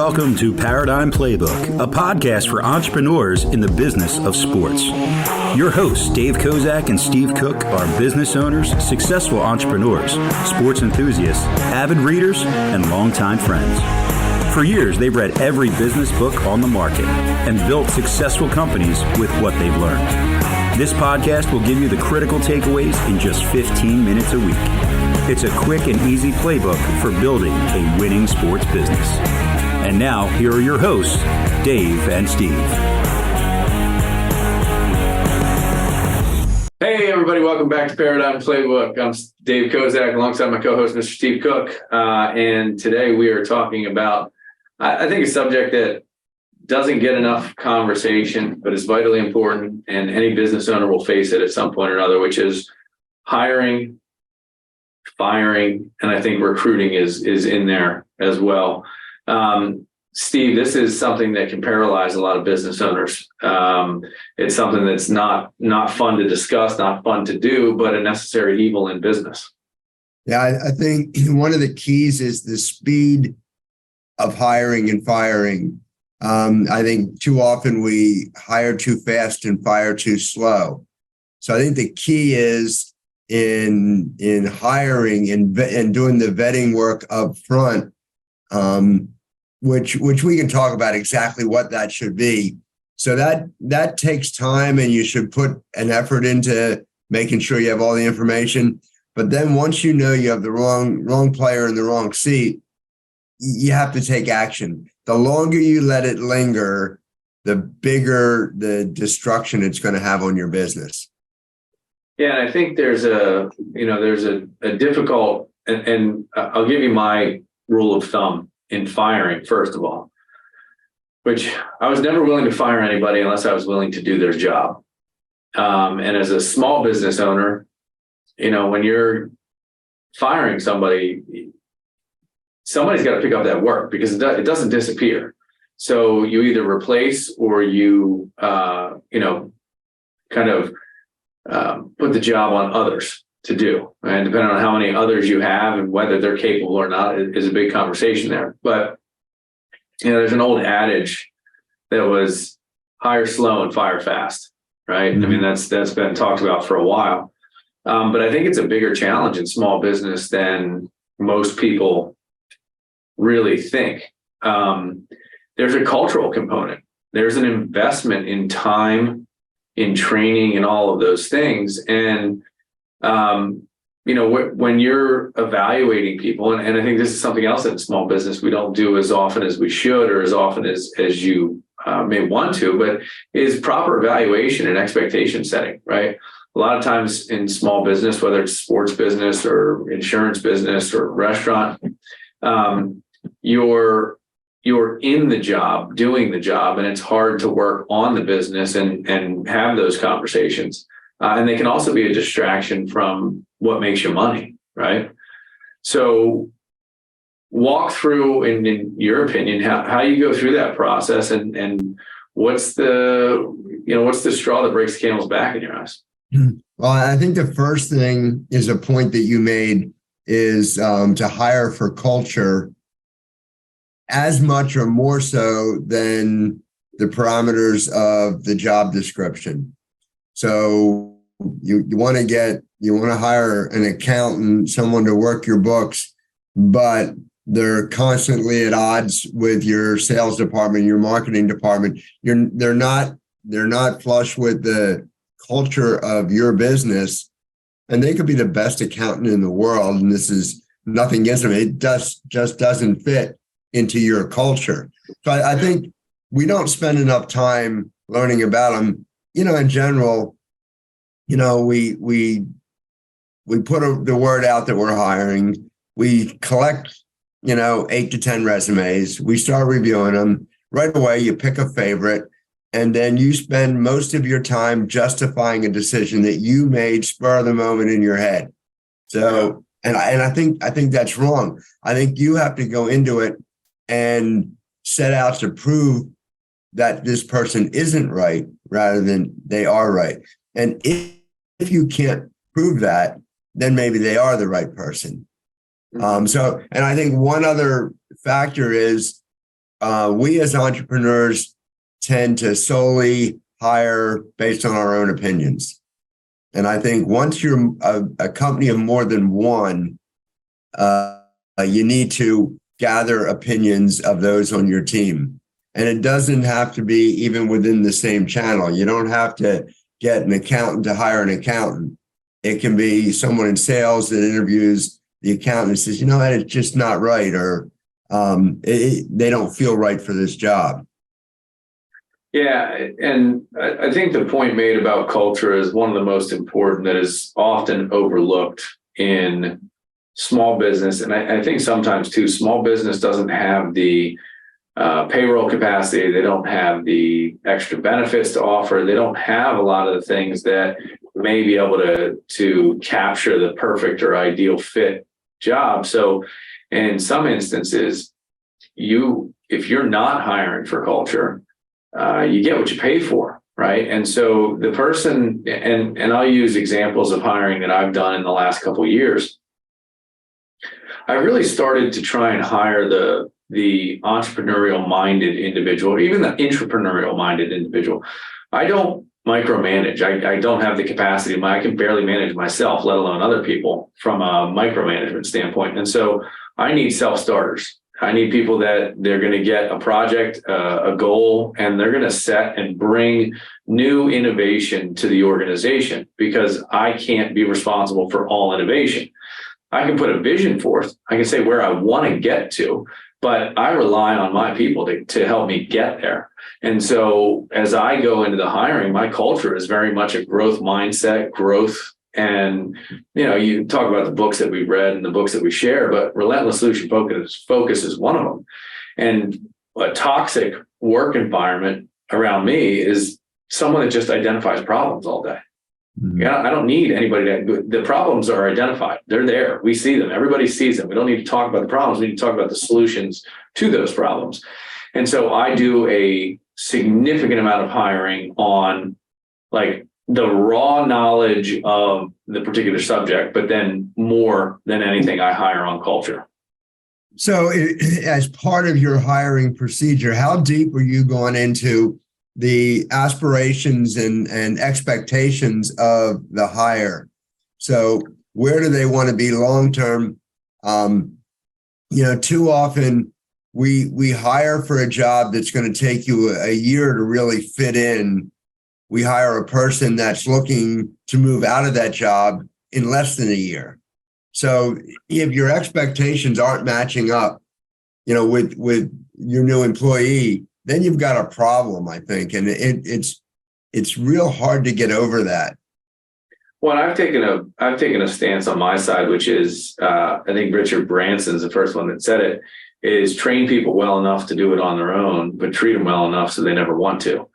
Welcome to Paradigm Playbook, a podcast for entrepreneurs in the business of sports. Your hosts, Dave Kozak and Steve Cook, are business owners, successful entrepreneurs, sports enthusiasts, avid readers, and longtime friends. For years, they've read every business book on the market and built successful companies with what they've learned. This podcast will give you the critical takeaways in just 15 minutes a week. It's a quick and easy playbook for building a winning sports business. And now, here are your hosts, Dave and Steve. Hey, everybody. Welcome back to Paradigm Playbook. I'm Dave Kozak alongside my co-host, Mr. Steve Cook. And today we are talking about, I think, a subject that doesn't get enough conversation, but is vitally important. And any business owner will face it at some point or another, which is hiring, firing, and I think recruiting is in there as well. Steve, this is something that can paralyze a lot of business owners. It's something that's not fun to discuss, not fun to do, but a necessary evil in business. Yeah, I think one of the keys is the speed of hiring and firing. I think too often we hire too fast and fire too slow. So I think the key is in hiring and doing the vetting work up front, which we can talk about exactly what that should be. So that takes time, and you should put an effort into making sure you have all the information. But then once you know you have the wrong player in the wrong seat, you have to take action. The longer you let it linger, the bigger the destruction it's going to have on your business. Yeah, and I think there's a difficult, and I'll give you my rule of thumb in firing, first of all, which I was never willing to fire anybody unless I was willing to do their job. And as a small business owner, when you're firing somebody, somebody's got to pick up that work because it doesn't disappear. So you either replace or you, kind of put the job on others to do. And depending on how many others you have and whether they're capable or not is a big conversation there. But, there's an old adage that was hire slow and fire fast, right? Mm-hmm. I mean, that's been talked about for a while. But I think it's a bigger challenge in small business than most people really think. There's a cultural component. There's an investment in time, in training, and all of those things. And, when you're evaluating people, and I think this is something else in small business we don't do as often as we should, or as often as you may want to, but is proper evaluation and expectation setting, right? A lot of times in small business, whether it's sports business or insurance business or restaurant, you're in the job, doing the job, and it's hard to work on the business and have those conversations. And they can also be a distraction from what makes you money, right? So walk through, in your opinion, how you go through that process, and what's the straw that breaks the camel's back in your eyes? Well, I think the first thing is a point that you made is to hire for culture as much or more so than the parameters of the job description. So you want to hire an accountant, someone to work your books, but they're constantly at odds with your sales department, your marketing department. They're not flush with the culture of your business, and they could be the best accountant in the world. And this is nothing against them. It just doesn't fit into your culture. So I think we don't spend enough time learning about them. In general, we put the word out that we're hiring. We collect, 8 to 10 resumes. We start reviewing them. Right away, you pick a favorite, and then you spend most of your time justifying a decision that you made spur of the moment in your head. So, and I think that's wrong. I think you have to go into it and set out to prove that this person isn't right rather than they are right. And if you can't prove that, then maybe they are the right person. And I think one other factor is we as entrepreneurs tend to solely hire based on our own opinions. And I think once you're a company of more than one, you need to gather opinions of those on your team. And it doesn't have to be even within the same channel. You don't have to get an accountant to hire an accountant. It can be someone in sales that interviews the accountant and says, you know, it's just not right, or they don't feel right for this job. Yeah, and I think the point made about culture is one of the most important that is often overlooked in small business. And I think sometimes too, small business doesn't have the payroll capacity. They don't have the extra benefits to offer. They don't have a lot of the things that may be able to capture the perfect or ideal fit job. So in some instances, if you're not hiring for culture, you get what you pay for, right? And so the person, and I'll use examples of hiring that I've done in the last couple of years. I really started to try and hire the entrepreneurial minded individual, or even the entrepreneurial minded individual. I don't micromanage. I don't have the capacity. I can barely manage myself, let alone other people from a micromanagement standpoint. And so I need self-starters. I need people that they're going to get a project, a goal, and they're going to set and bring new innovation to the organization, because I can't be responsible for all innovation. I can put a vision forth. I can say where I want to get to, but I rely on my people to help me get there. And so as I go into the hiring, my culture is very much a growth mindset, growth. And, you talk about the books that we read and the books that we share, but relentless solution focus is one of them. And a toxic work environment around me is someone that just identifies problems all day. Mm-hmm. Yeah, I don't need anybody the problems are identified. They're there. We see them. Everybody sees them. We don't need to talk about the problems. We need to talk about the solutions to those problems. And so I do a significant amount of hiring on like the raw knowledge of the particular subject, but then more than anything, I hire on culture. So as part of your hiring procedure, how deep are you going into the aspirations and expectations of the hire? So where do they want to be long-term? Too often we hire for a job that's going to take you a year to really fit in. We hire a person that's looking to move out of that job in less than a year. So if your expectations aren't matching up, with your new employee, then you've got a problem, I think. And it's real hard to get over that. Well, I've taken a stance on my side, which is, I think Richard Branson's the first one that said it, is train people well enough to do it on their own, but treat them well enough so they never want to.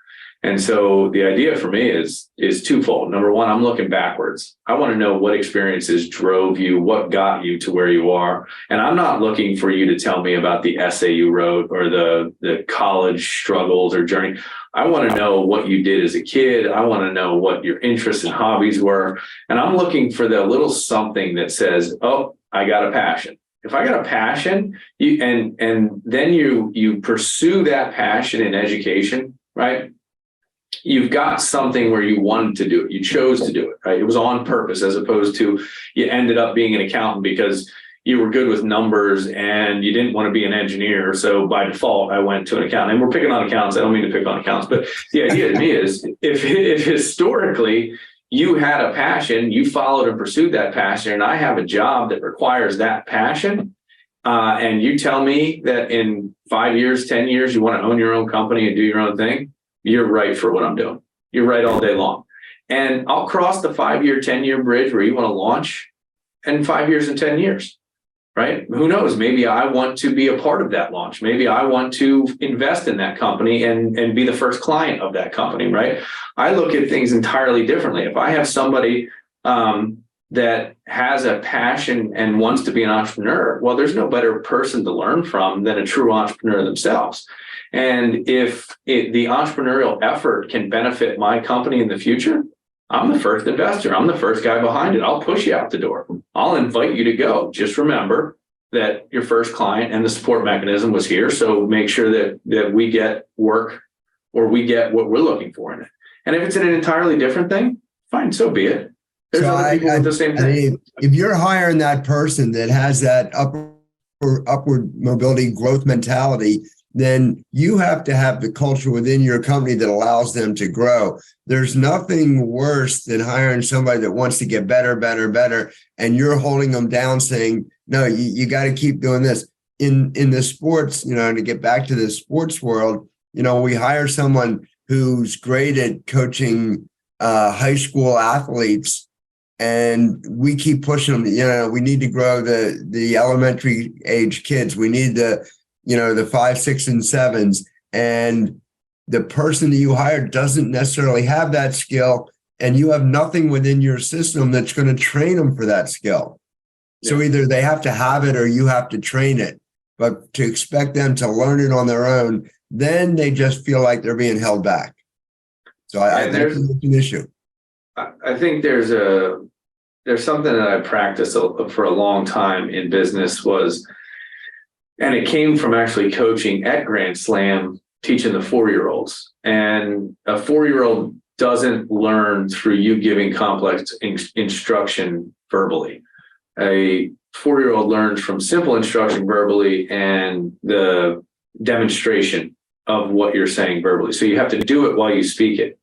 And so the idea for me is twofold. Number one, I'm looking backwards. I want to know what experiences drove you, what got you to where you are. And I'm not looking for you to tell me about the essay you wrote or the college struggles or journey. I want to know what you did as a kid. I want to know what your interests and hobbies were. And I'm looking for the little something that says, oh, I got a passion. If I got a passion, and then you pursue that passion in education, right? You've got something where you wanted to do it. You chose to do it, right? It was on purpose, as opposed to you ended up being an accountant because you were good with numbers and you didn't want to be an engineer. So by default, I went to an accountant. And we're picking on accountants. I don't mean to pick on accountants, but the idea to me is if historically you had a passion, you followed and pursued that passion, and I have a job that requires that passion, and you tell me that in 5 years, 10 years, you want to own your own company and do your own thing, you're right for what I'm doing. You're right all day long. And I'll cross the 5-year, 10-year bridge where you want to launch in 5 years and 10 years, right? Who knows? Maybe I want to be a part of that launch. Maybe I want to invest in that company and be the first client of that company, right? I look at things entirely differently. If I have somebody that has a passion and wants to be an entrepreneur, well, there's no better person to learn from than a true entrepreneur themselves. And if the entrepreneurial effort can benefit my company in the future, I'm the first investor. I'm the first guy behind it. I'll push you out the door. I'll invite you to go. Just remember, that your first client and the support mechanism was here. So make sure that we get work, or we get what we're looking for in it. And if it's an entirely different thing, fine, so be it. There's other people with the same thing. If you're hiring that person that has that upward mobility growth mentality, then you have to have the culture within your company that allows them to grow. There's nothing worse than hiring somebody that wants to get better, and you're holding them down saying, no, you got to keep doing this. In the sports, to get back to the sports world, we hire someone who's great at coaching high school athletes, and we keep pushing them. We need to grow the elementary age kids. We need the 5, 6, and 7s. And the person that you hire doesn't necessarily have that skill, and you have nothing within your system that's going to train them for that skill. Yeah. So either they have to have it or you have to train it. But to expect them to learn it on their own, then they just feel like they're being held back. So I think there's an issue. I think there's something that I practiced for a long time in business and it came from actually coaching at Grand Slam, teaching the 4-year-olds. And a 4-year-old doesn't learn through you giving complex instruction verbally. A 4-year-old learns from simple instruction verbally and the demonstration of what you're saying verbally. So you have to do it while you speak it.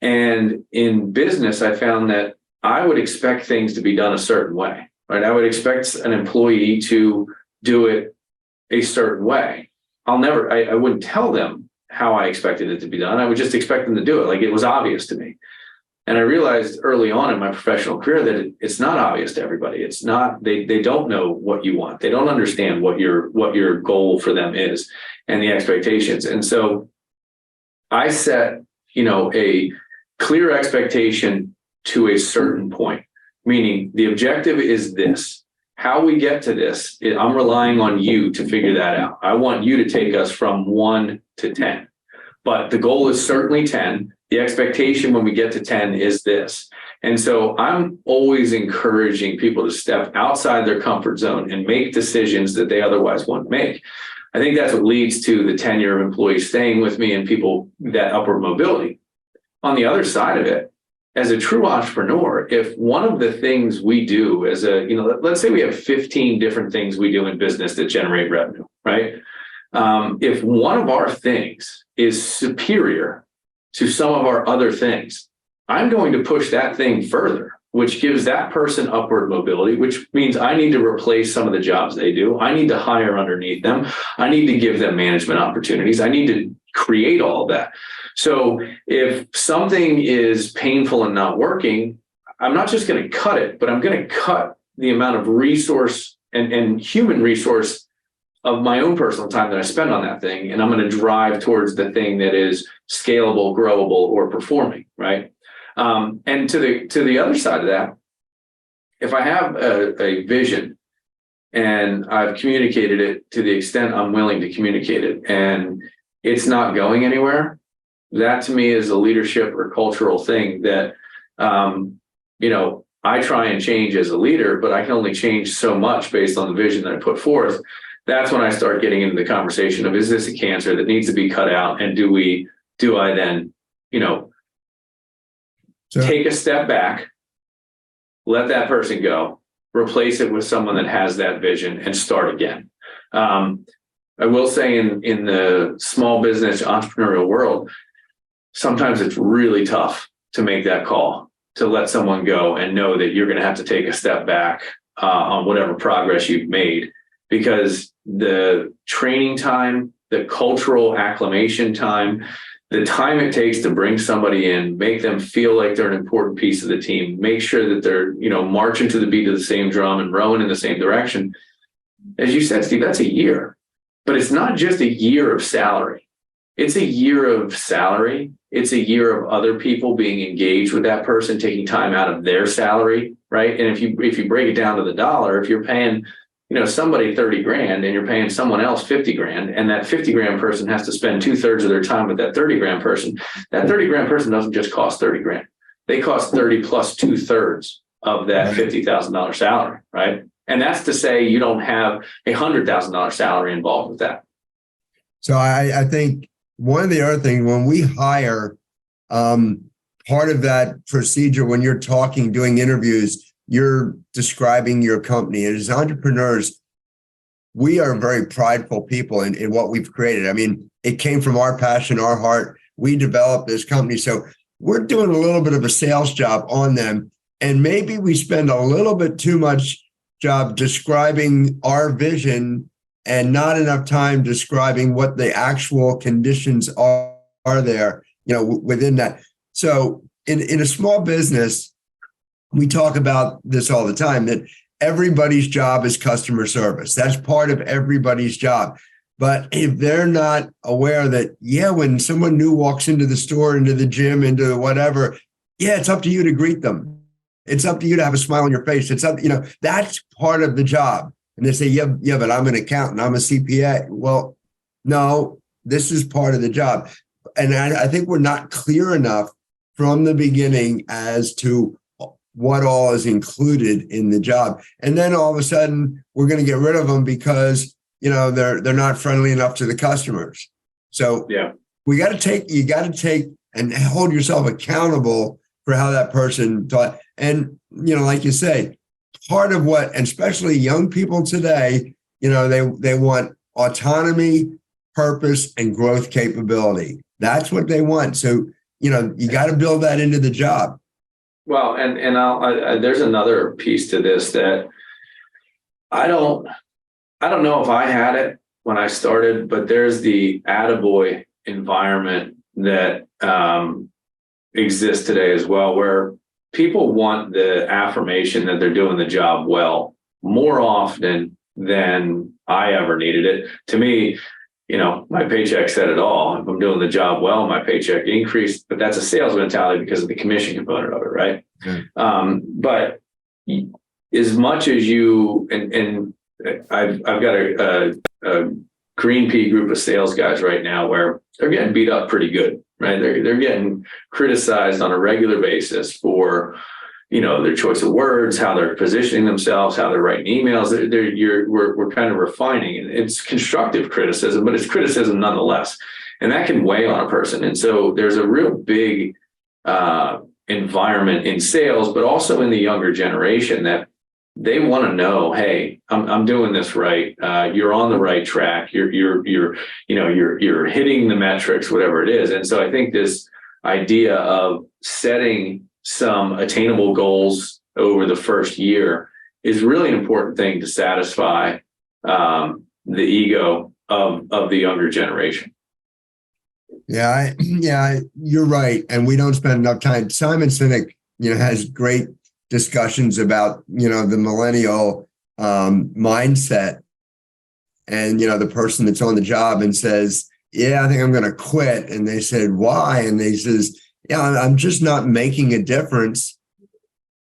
And in business, I found that I would expect things to be done a certain way, right? I would expect an employee to do it a certain way. I wouldn't tell them how I expected it to be done. I would just expect them to do it. Like, it was obvious to me. And I realized early on in my professional career that it's not obvious to everybody. It's not, they don't know what you want. They don't understand what your goal for them is and the expectations. And so I set, a clear expectation to a certain point, meaning the objective is this. How we get to this, I'm relying on you to figure that out. I want you to take us from 1 to 10, but the goal is certainly 10. The expectation when we get to 10 is this. And so I'm always encouraging people to step outside their comfort zone and make decisions that they otherwise wouldn't make. I think that's what leads to the tenure of employees staying with me and people, that upward mobility. On the other side of it, as a true entrepreneur, if one of the things we do let's say we have 15 different things we do in business that generate revenue, right? If one of our things is superior to some of our other things, I'm going to push that thing further, which gives that person upward mobility, which means I need to replace some of the jobs they do. I need to hire underneath them. I need to give them management opportunities. I need to create all of that. So if something is painful and not working, I'm not just going to cut it, but I'm going to cut the amount of resource and human resource of my own personal time that I spend on that thing. And I'm going to drive towards the thing that is scalable, growable, or performing, right? And to the other side of that, if I have a vision and I've communicated it to the extent I'm willing to communicate it, and it's not going anywhere, that to me is a leadership or cultural thing that, I try and change as a leader, but I can only change so much based on the vision that I put forth. That's when I start getting into the conversation of, is this a cancer that needs to be cut out? And do I then, take a step back, let that person go, replace it with someone that has that vision, and start again. I will say in the small business entrepreneurial world, sometimes it's really tough to make that call, to let someone go and know that you're going to have to take a step back on whatever progress you've made, because the training time, the cultural acclimation time, the time it takes to bring somebody in, make them feel like they're an important piece of the team, make sure that they're, marching to the beat of the same drum and rowing in the same direction. As you said, Steve, that's a year, but it's not just a year of salary. It's a year of salary. It's a year of other people being engaged with that person, taking time out of their salary, right? And if you break it down to the dollar, if you're paying, somebody 30 grand and you're paying someone else 50 grand, and that 50 grand person has to spend 2/3 of their time with that 30 grand person, that 30 grand person doesn't just cost 30 grand. They cost 30 plus 2/3 of that $50,000 salary, right? And that's to say you don't have $100,000 salary involved with that. So I think one of the other things when we hire, part of that procedure when you're doing interviews, you're describing your company. As entrepreneurs, we are very prideful people in what we've created. I mean, it came from our passion, our heart. We developed this company. So we're doing a little bit of a sales job on them. And maybe we spend a little bit too much job describing our vision and not enough time describing what the actual conditions are there, within that. So in a small business, we talk about this all the time, that everybody's job is customer service. That's part of everybody's job. But if they're not aware that, when someone new walks into the store, into the gym, into whatever, it's up to you to greet them. It's up to you to have a smile on your face. It's up, that's part of the job. And they say, but I'm an accountant, I'm a CPA. Well, no, this is part of the job. And I think we're not clear enough from the beginning as to what all is included in the job. And then all of a sudden we're going to get rid of them because, they're not friendly enough to the customers. So you got to take and hold yourself accountable for how that person taught. And, like you say, part of what, and especially young people today, they want autonomy, purpose, and growth capability. That's what they want. So, you got to build that into the job. Well, and there's another piece to this that I don't know if I had it when I started, but there's the attaboy environment that exists today as well, where people want the affirmation that they're doing the job well more often than I ever needed it. To me, my paycheck said it all. If I'm doing the job well, my paycheck increased, but that's a sales mentality because of the commission component of it, right? But as much as you, and I've got a green pea group of sales guys right now where they're getting beat up pretty good, right? They're getting criticized on a regular basis for, their choice of words, how they're positioning themselves, how they're writing emails. We're kind of refining, and it's constructive criticism, but it's criticism nonetheless, and that can weigh on a person. And so there's a real big environment in sales, but also in the younger generation that they want to know, hey, I'm doing this right. You're on the right track. You're hitting the metrics, whatever it is. And so I think this idea of setting some attainable goals over the first year is really an important thing to satisfy the ego of the younger generation. Yeah, you're right. And we don't spend enough time. Simon Sinek, has great discussions about, the millennial mindset, and, the person that's on the job and says, I think I'm going to quit. And they said, why? And they says, I'm just not making a difference.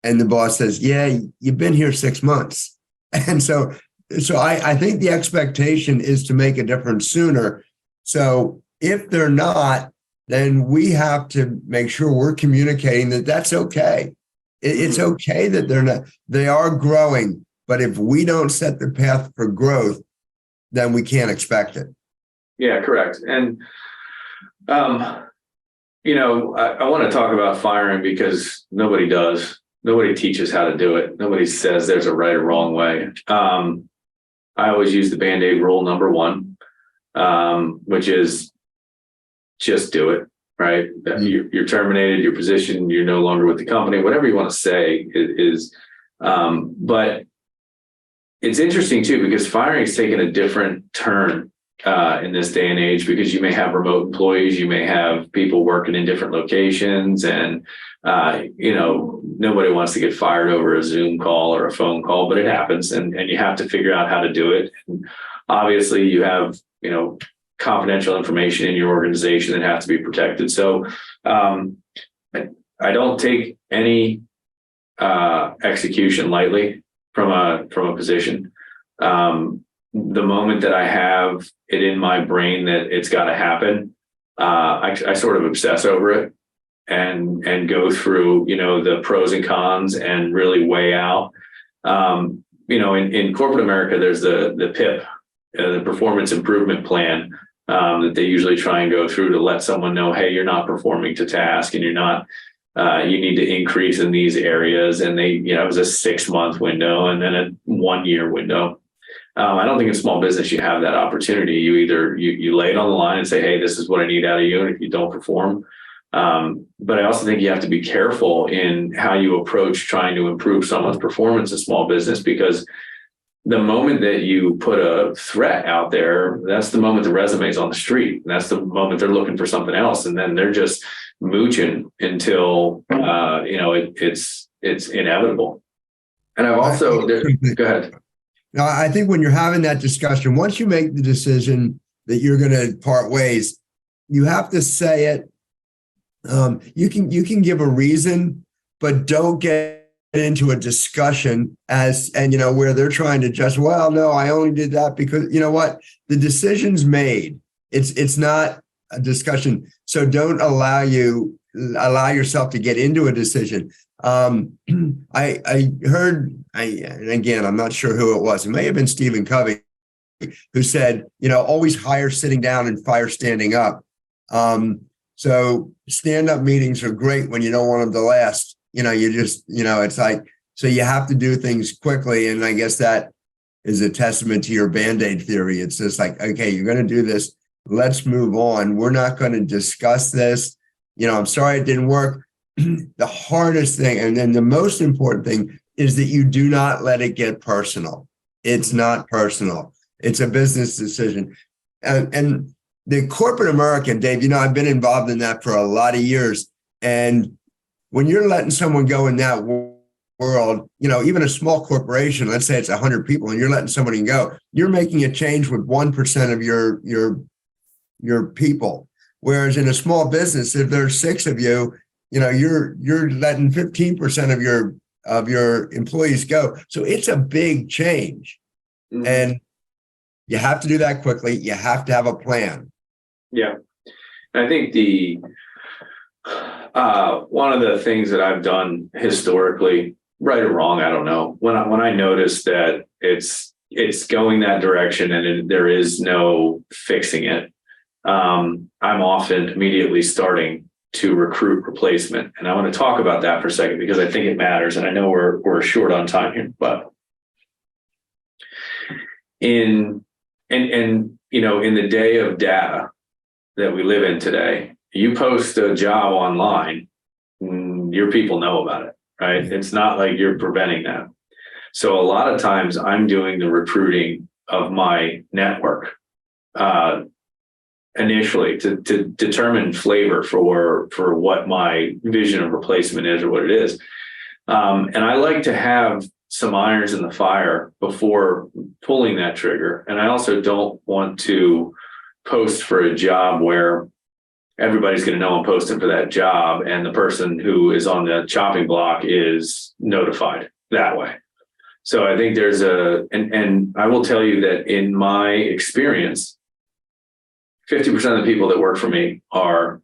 And the boss says, you've been here 6 months. And so I think the expectation is to make a difference sooner. So if they're not, then we have to make sure we're communicating that that's okay. It's okay that they are growing, but if we don't set the path for growth, then we can't expect it. Yeah, correct. And, I want to talk about firing because nobody does. Nobody teaches how to do it. Nobody says there's a right or wrong way. I always use the Band-Aid rule number 1, which is just do it, right? You're terminated, your position, you're no longer with the company, whatever you want to say is. But it's interesting too, because firing is taking a different turn in this day and age, because you may have remote employees, you may have people working in different locations, and nobody wants to get fired over a Zoom call or a phone call, but it happens, and you have to figure out how to do it. And obviously you have confidential information in your organization that has to be protected. So I don't take any execution lightly from a position. The moment that I have it in my brain that it's got to happen, I sort of obsess over it and go through, the pros and cons and really weigh out. in corporate America, there's the PIP, the performance improvement plan, that they usually try and go through to let someone know, hey, you're not performing to task, and you're not, you need to increase in these areas. And they, it was a 6-month window and then a 1-year window. I don't think in small business you have that opportunity. You either you lay it on the line and say, hey, this is what I need out of you, and if you don't perform. But I also think you have to be careful in how you approach trying to improve someone's performance in small business, because the moment that you put a threat out there, that's the moment the resume's on the street. And that's the moment they're looking for something else. And then they're just mooching until, it's inevitable. And I've also, go ahead. Now, I think when you're having that discussion, once you make the decision that you're going to part ways, you have to say it. You can give a reason, but don't get into a discussion where they're trying to just, well, no, I only did that because you know what, the decision's made. It's not a discussion. So don't allow yourself to get into a decision. I heard, and again, I'm not sure who it was. It may have been Stephen Covey, who said, always hire sitting down and fire standing up. So stand-up meetings are great when you don't want them to last. It's like, so you have to do things quickly. And I guess that is a testament to your Band-Aid theory. It's just like, okay, you're going to do this. Let's move on. We're not going to discuss this. I'm sorry it didn't work. The hardest thing, and then the most important thing, is that you do not let it get personal. It's not personal. It's a business decision. And the corporate American, Dave, I've been involved in that for a lot of years. And when you're letting someone go in that world, even a small corporation, let's say it's 100 people, and you're letting somebody go, you're making a change with 1% of your people. Whereas in a small business, if there's 6 of you, you're letting 15% of your employees go. So it's a big change. Mm-hmm. And you have to do that quickly. You have to have a plan. Yeah. I think one of the things that I've done historically, right or wrong, I don't know, when I notice that it's going that direction and there is no fixing it, I'm often immediately starting to recruit replacement. And I want to talk about that for a second, because I think it matters. And I know we're short on time here, but in the day of data that we live in today, you post a job online, your people know about it, right? It's not like you're preventing that. So a lot of times I'm doing the recruiting of my network initially to determine flavor for what my vision of replacement is or what it is. And I like to have some irons in the fire before pulling that trigger. And I also don't want to post for a job where everybody's going to know I'm posting for that job, and the person who is on the chopping block is notified that way. So I think there's and I will tell you that in my experience, 50% of the people that work for me are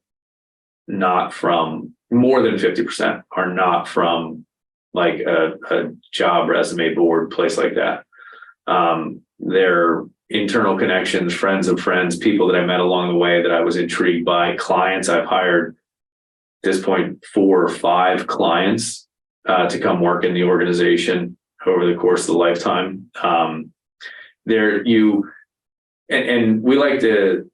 not from, more than 50% are not from like a job resume board place like that. They're internal connections, friends of friends, people that I met along the way that I was intrigued by, clients. I've hired at this point 4 or 5 clients to come work in the organization over the course of the lifetime. And we like to,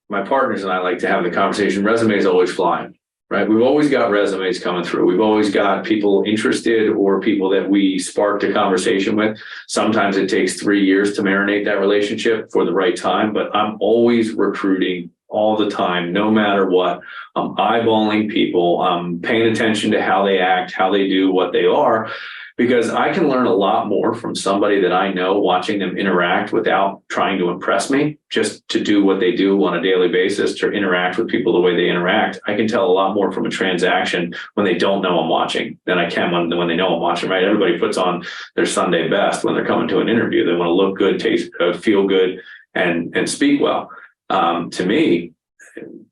my partners and I like to have the conversation. Resumes always flying, right? We've always got resumes coming through. We've always got people interested or people that we sparked a conversation with. Sometimes it takes 3 years to marinate that relationship for the right time, but I'm always recruiting all the time, no matter what. I'm eyeballing people. I'm paying attention to how they act, how they do, what they are, because I can learn a lot more from somebody that I know watching them interact without trying to impress me, just to do what they do on a daily basis, to interact with people the way they interact. I can tell a lot more from a transaction when they don't know I'm watching than I can when they know I'm watching, right? Everybody puts on their Sunday best when they're coming to an interview. They want to look good, taste, feel good, and speak well. To me,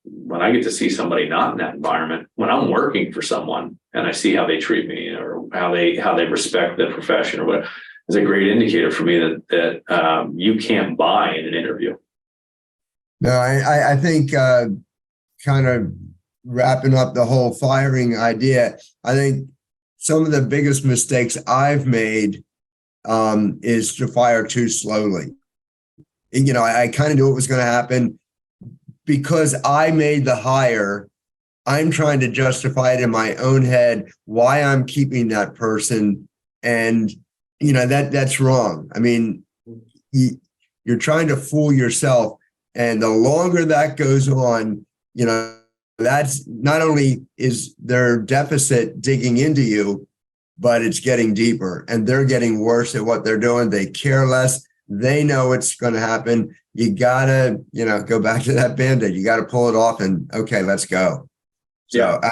when I get to see somebody not in that environment, when I'm working for someone and I see how they treat me or how they respect the profession or whatever, is a great indicator for me that you can't buy in an interview. No, I think kind of wrapping up the whole firing idea, I think some of the biggest mistakes I've made is to fire too slowly. And, I kind of knew it was going to happen because I made the hire. I'm trying to justify it in my own head why I'm keeping that person. And, that's wrong. I mean, you're trying to fool yourself. And the longer that goes on, that's not only is their deficit digging into you, but it's getting deeper and they're getting worse at what they're doing. They care less. They know it's going to happen. You gotta, go back to that Band-Aid. You got to pull it off and okay, let's go. So, yeah.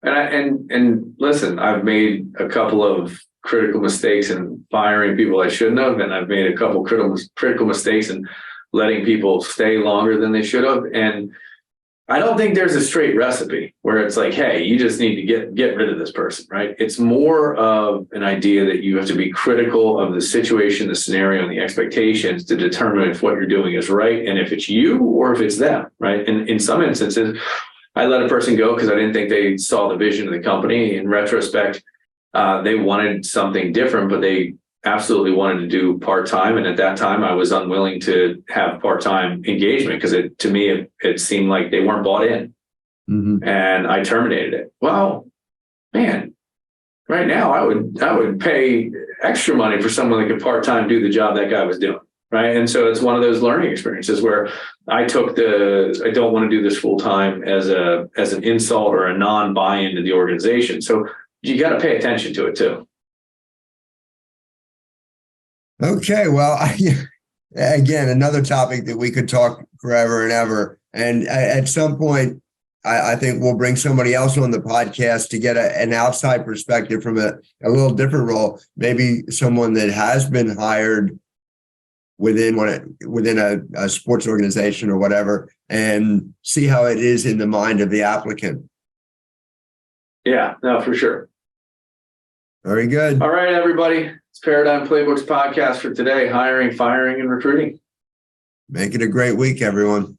And listen, I've made a couple of critical mistakes in firing people I shouldn't have, and I've made a couple critical mistakes in letting people stay longer than they should have. And I don't think there's a straight recipe where it's like, hey, you just need to get rid of this person, right? It's more of an idea that you have to be critical of the situation, the scenario, and the expectations to determine if what you're doing is right and if it's you or if it's them, right? And in some instances, I let a person go because I didn't think they saw the vision of the company. In retrospect, they wanted something different, but they absolutely wanted to do part-time. And at that time, I was unwilling to have part-time engagement because to me, it seemed like they weren't bought in. Mm-hmm. And I terminated it. Well, man, right now I would pay extra money for someone that could part-time do the job that guy was doing. Right. And so it's one of those learning experiences where I took I don't want to do this full-time as an insult or a non-buy-in to the organization. So you got to pay attention to it too. Okay, well, again, another topic that we could talk forever and ever. And at some point, I think we'll bring somebody else on the podcast to get an outside perspective from a little different role, maybe someone that has been hired within a sports organization or whatever, and see how it is in the mind of the applicant. Yeah, no, for sure. Very good. All right, everybody. It's Paradigm Playbooks podcast for today, hiring, firing, and recruiting. Make it a great week, everyone.